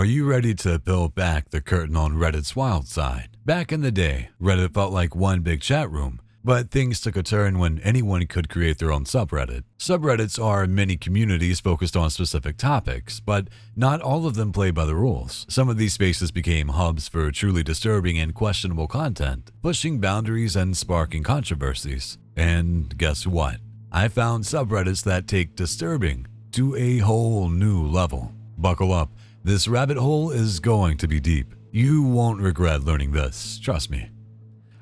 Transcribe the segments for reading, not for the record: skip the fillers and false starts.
Are you ready to peel back the curtain on Reddit's wild side? Back in the day, Reddit felt like one big chat room, but things took a turn when anyone could create their own subreddit. Subreddits are mini communities focused on specific topics, but not all of them play by the rules. Some of these spaces became hubs for truly disturbing and questionable content, pushing boundaries and sparking controversies. And guess what? I found subreddits that take disturbing to a whole new level. Buckle up. This rabbit hole is going to be deep. You won't regret learning this, trust me.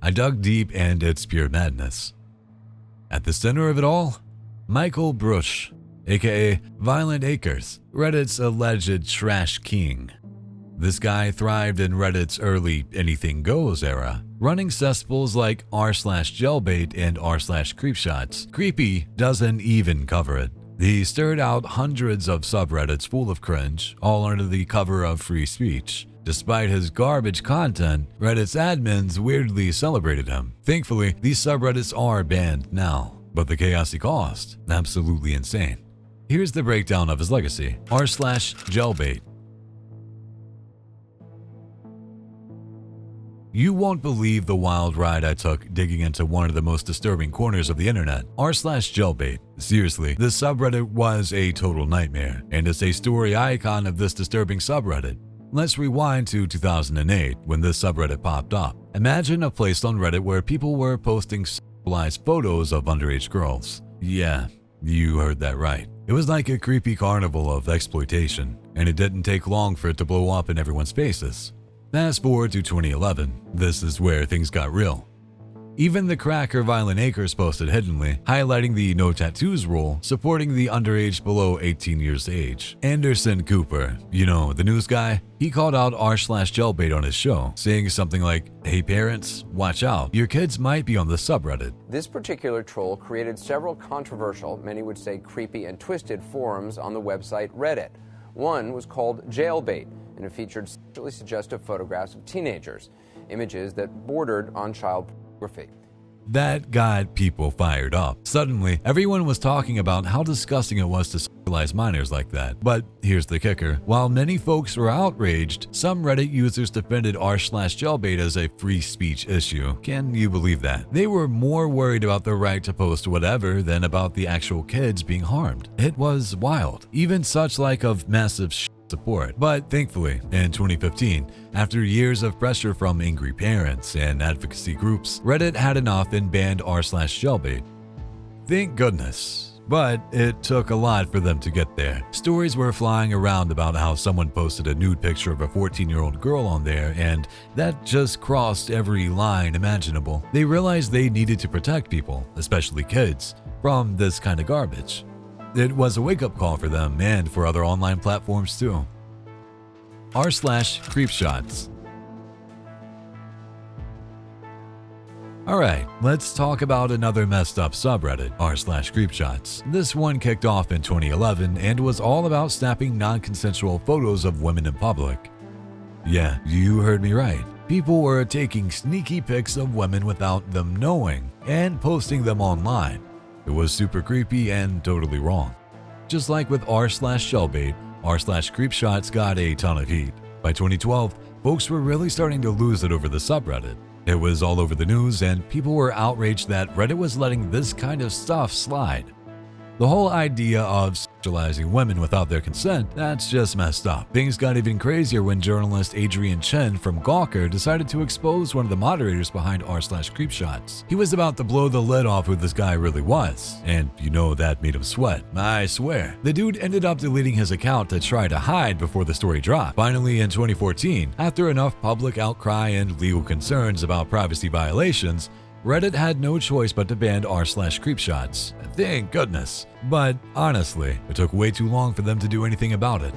I dug deep and it's pure madness. At the center of it all, Michael Brush, aka Violent Acres, Reddit's alleged trash king. This guy thrived in Reddit's early anything goes era, running cesspools like r/jailbait and r/creepshots. Creepy doesn't even cover it. He stirred out hundreds of subreddits full of cringe, all under the cover of free speech. Despite his garbage content, Reddit's admins weirdly celebrated him. Thankfully, these subreddits are banned now, but the chaos he caused, absolutely insane. Here's the breakdown of his legacy. r/jailbait. You won't believe the wild ride I took digging into one of the most disturbing corners of the internet, r/jailbait. Seriously, this subreddit was a total nightmare, and is a story icon of this disturbing subreddit. Let's rewind to 2008 when this subreddit popped up. Imagine a place on Reddit where people were posting sexualized photos of underage girls. Yeah, you heard that right. It was like a creepy carnival of exploitation, and it didn't take long for it to blow up in everyone's faces. Fast forward to 2011, this is where things got real. Even the cracker Violent Acres posted hiddenly, highlighting the no tattoos rule, supporting the underage below 18 years age. Anderson Cooper, you know, the news guy, he called out r/jailbait on his show, saying something like, "Hey parents, watch out, your kids might be on the subreddit." This particular troll created several controversial, many would say creepy and twisted forums on the website Reddit. One was called Jailbait, and it featured sexually suggestive photographs of teenagers, images that bordered on child pornography. That got people fired up. Suddenly, everyone was talking about how disgusting it was to sexualize minors like that. But here's the kicker. While many folks were outraged, some Reddit users defended r/jailbait as a free speech issue. Can you believe that? They were more worried about the right to post whatever than about the actual kids being harmed. It was wild. Even such like of massive support. But thankfully, in 2015, after years of pressure from angry parents and advocacy groups, Reddit had enough and banned r/jailbait. Thank goodness. But it took a lot for them to get there. Stories were flying around about how someone posted a nude picture of a 14-year-old girl on there, and that just crossed every line imaginable. They realized they needed to protect people, especially kids, from this kind of garbage. It was a wake-up call for them and for other online platforms too. r/creepshots. Alright, let's talk about another messed up subreddit, r/creepshots. This one kicked off in 2011 and was all about snapping non-consensual photos of women in public. Yeah, you heard me right. People were taking sneaky pics of women without them knowing and posting them online. It was super creepy and totally wrong. Just like with r/jailbait, r/creepshots got a ton of heat. By 2012, folks were really starting to lose it over the subreddit. It was all over the news and people were outraged that Reddit was letting this kind of stuff slide. The whole idea of sexualizing women without their consent, that's just messed up. Things got even crazier when journalist Adrian Chen from Gawker decided to expose one of the moderators behind r/creepshots. He was about to blow the lid off who this guy really was, and you know that made him sweat. I swear. The dude ended up deleting his account to try to hide before the story dropped. Finally, in 2014, after enough public outcry and legal concerns about privacy violations, Reddit had no choice but to ban r/creepshots. Thank goodness. But honestly, it took way too long for them to do anything about it.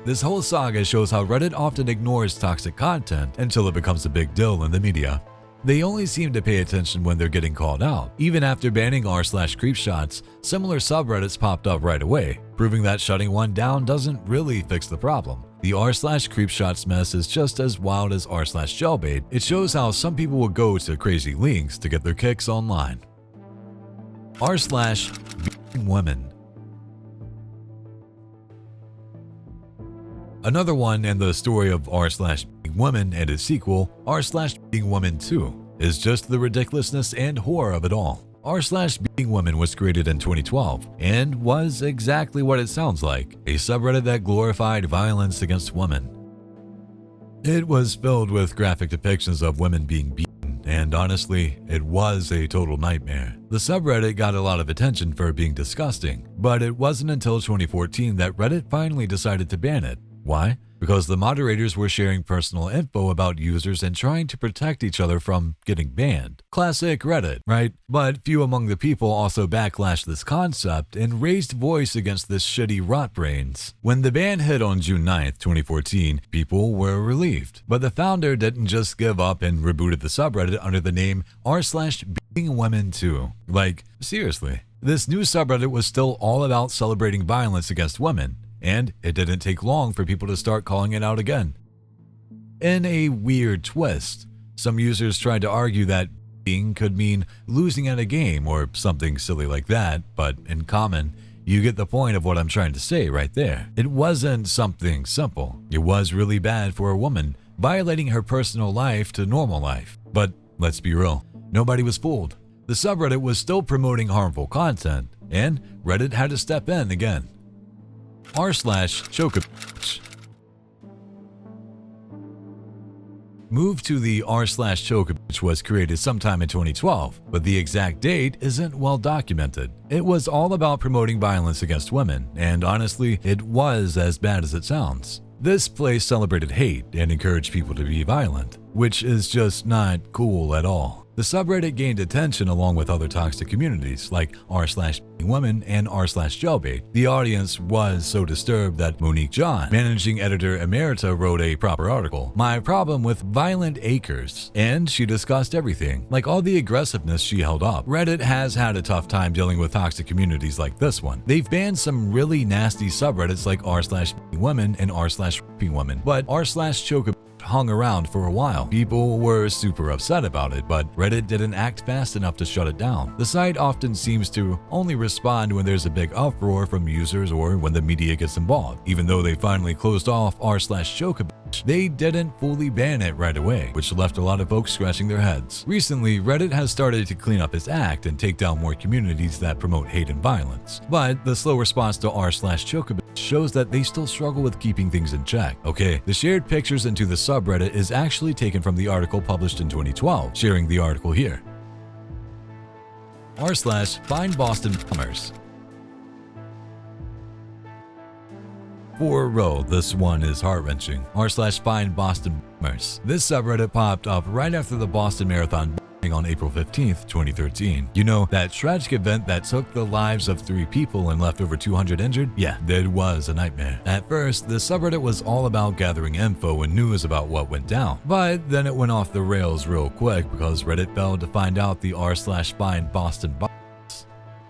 This whole saga shows how Reddit often ignores toxic content until it becomes a big deal in the media. They only seem to pay attention when they're getting called out. Even after banning r/creepshots, similar subreddits popped up right away, proving that shutting one down doesn't really fix the problem. The r/creepshots mess is just as wild as r/jailbait. It shows how some people will go to crazy links to get their kicks online. r/beating women. Another one, and the story of r/being woman and its sequel, r/being woman 2, is just the ridiculousness and horror of it all. r/being woman was created in 2012 and was exactly what it sounds like, a subreddit that glorified violence against women. It was filled with graphic depictions of women being beaten, and honestly, it was a total nightmare. The subreddit got a lot of attention for being disgusting, but it wasn't until 2014 that Reddit finally decided to ban it. Why? Because the moderators were sharing personal info about users and trying to protect each other from getting banned. Classic Reddit, right? But few among the people also backlashed this concept and raised voice against this shitty rot brains. When the ban hit on June 9th, 2014, people were relieved. But the founder didn't just give up and rebooted the subreddit under the name r/being women 2. Like, seriously. This new subreddit was still all about celebrating violence against women, and it didn't take long for people to start calling it out again. In a weird twist, some users tried to argue that being could mean losing at a game or something silly like that, but in common, you get the point of what I'm trying to say right there. It wasn't something simple. It was really bad for a woman, violating her personal life to normal life. But let's be real, nobody was fooled. The subreddit was still promoting harmful content, and Reddit had to step in again. r/chocobitch. Move to the r/chocobitch was created sometime in 2012, but the exact date isn't well documented. It was all about promoting violence against women, and honestly, it was as bad as it sounds. This place celebrated hate and encouraged people to be violent, which is just not cool at all. The subreddit gained attention along with other toxic communities like r/being women and r/jailbait. The audience was so disturbed that Monique John, managing editor emerita, wrote a proper article, "My Problem with Violent Acres," and she discussed everything, like all the aggressiveness she held up. Reddit has had a tough time dealing with toxic communities like this one. They've banned some really nasty subreddits like r/being women and r/raping women, but r/chocobitch hung around for a while. People were super upset about it, but Reddit didn't act fast enough to shut it down. The site often seems to only respond when there's a big uproar from users or when the media gets involved. Even though they finally closed off r/chocobitch, they didn't fully ban it right away, which left a lot of folks scratching their heads. Recently, Reddit has started to clean up its act and take down more communities that promote hate and violence. But the slow response to r/chocobitch shows that they still struggle with keeping things in check. Okay, the shared pictures into the subreddit is actually taken from the article published in 2012, sharing the article here. r/find Boston bombers. For real, this one is heart-wrenching. r/find Boston bombers. This subreddit popped up right after the Boston Marathon on April 15th, 2013. You know, that tragic event that took the lives of 3 people and left over 200 injured? Yeah, it was a nightmare. At first, the subreddit was all about gathering info and news about what went down, but then it went off the rails real quick because Reddit failed to find out the r/find Boston bombers.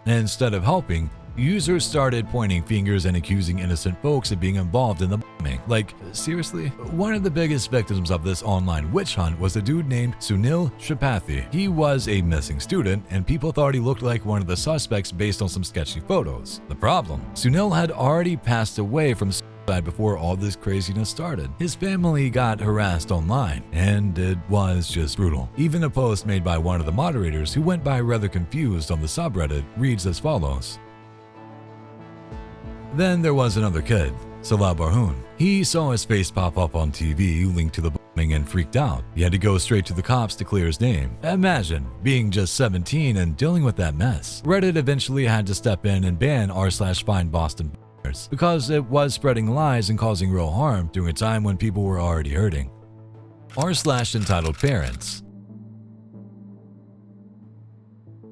Instead of helping, users started pointing fingers and accusing innocent folks of being involved in the bombing. Like, seriously? One of the biggest victims of this online witch hunt was a dude named Sunil Tripathi. He was a missing student, and people thought he looked like one of the suspects based on some sketchy photos. The problem? Sunil had already passed away from suicide before all this craziness started. His family got harassed online, and it was just brutal. Even a post made by one of the moderators, who went by rather confused on the subreddit, reads as follows. Then there was another kid, Salah Barhoun. He saw his face pop up on TV linked to the bombing and freaked out. He had to go straight to the cops to clear his name. Imagine being just 17 and dealing with that mess. Reddit eventually had to step in and ban r/find Boston bombers because it was spreading lies and causing real harm during a time when people were already hurting. r/entitled parents.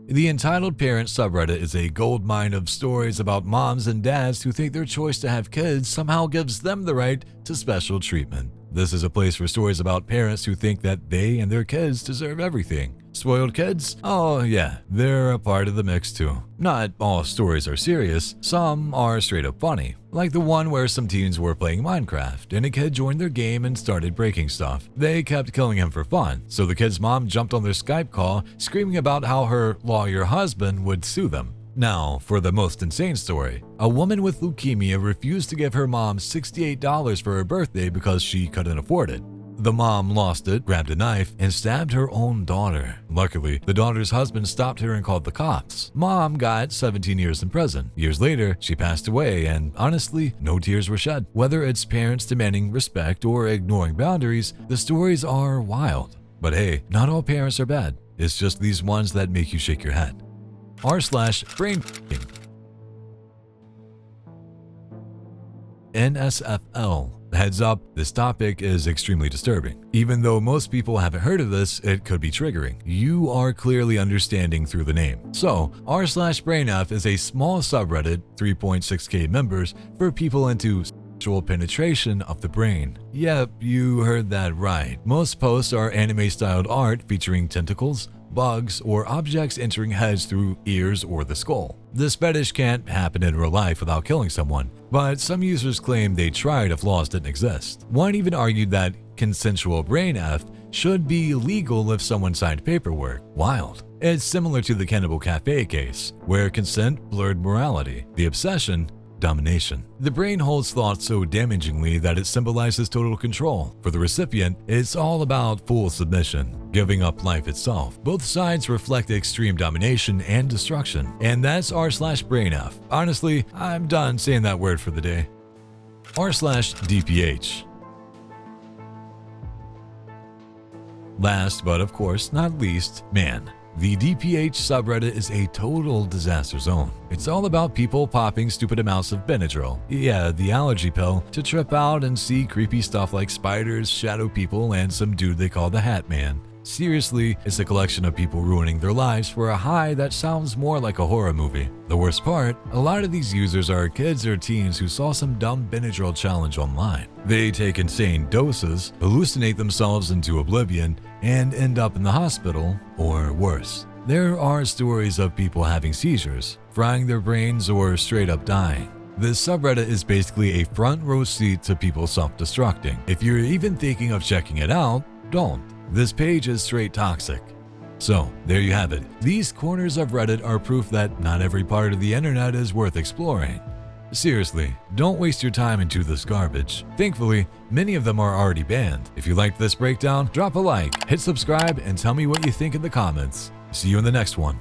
The Entitled Parent subreddit is a goldmine of stories about moms and dads who think their choice to have kids somehow gives them the right to special treatment. This is a place for stories about parents who think that they and their kids deserve everything. Spoiled kids? Oh yeah, they're a part of the mix too. Not all stories are serious, some are straight up funny. Like the one where some teens were playing Minecraft and a kid joined their game and started breaking stuff. They kept killing him for fun, so the kid's mom jumped on their Skype call screaming about how her lawyer husband would sue them. Now, for the most insane story, a woman with leukemia refused to give her mom $68 for her birthday because she couldn't afford it. The mom lost it, grabbed a knife, and stabbed her own daughter. Luckily, the daughter's husband stopped her and called the cops. Mom got 17 years in prison. Years later, she passed away, and honestly, no tears were shed. Whether it's parents demanding respect or ignoring boundaries, the stories are wild. But hey, not all parents are bad. It's just these ones that make you shake your head. r/brain NSFL. Heads up, this topic is extremely disturbing. Even though most people haven't heard of this, it could be triggering. You are clearly understanding through the name. So, r/brainf is a small subreddit, 3.6k members, for people into sexual penetration of the brain. Yep, you heard that right. Most posts are anime-styled art featuring tentacles, bugs, or objects entering heads through ears or the skull. This fetish can't happen in real life without killing someone, but some users claim they tried if laws didn't exist. One even argued that consensual brain F should be legal if someone signed paperwork. Wild. It's similar to the Cannibal Cafe case, where consent blurred morality. The obsession, domination. The brain holds thoughts so damagingly that it symbolizes total control. For the recipient, it's all about full submission, giving up life itself. Both sides reflect extreme domination and destruction. And that's r/brainf. Honestly, I'm done saying that word for the day. r/DPH. Last but of course not least, man. The DPH subreddit is a total disaster zone. It's all about people popping stupid amounts of Benadryl, yeah, the allergy pill, to trip out and see creepy stuff like spiders, shadow people, and some dude they call the Hat Man. Seriously, it's a collection of people ruining their lives for a high that sounds more like a horror movie. The worst part, a lot of these users are kids or teens who saw some dumb Benadryl challenge online. They take insane doses, hallucinate themselves into oblivion, and end up in the hospital, or worse. There are stories of people having seizures, frying their brains, or straight up dying. This subreddit is basically a front row seat to people self-destructing. If you're even thinking of checking it out, don't. This page is straight toxic. So, there you have it. These corners of Reddit are proof that not every part of the internet is worth exploring. Seriously, don't waste your time into this garbage. Thankfully, many of them are already banned. If you liked this breakdown, drop a like, hit subscribe, and tell me what you think in the comments. See you in the next one.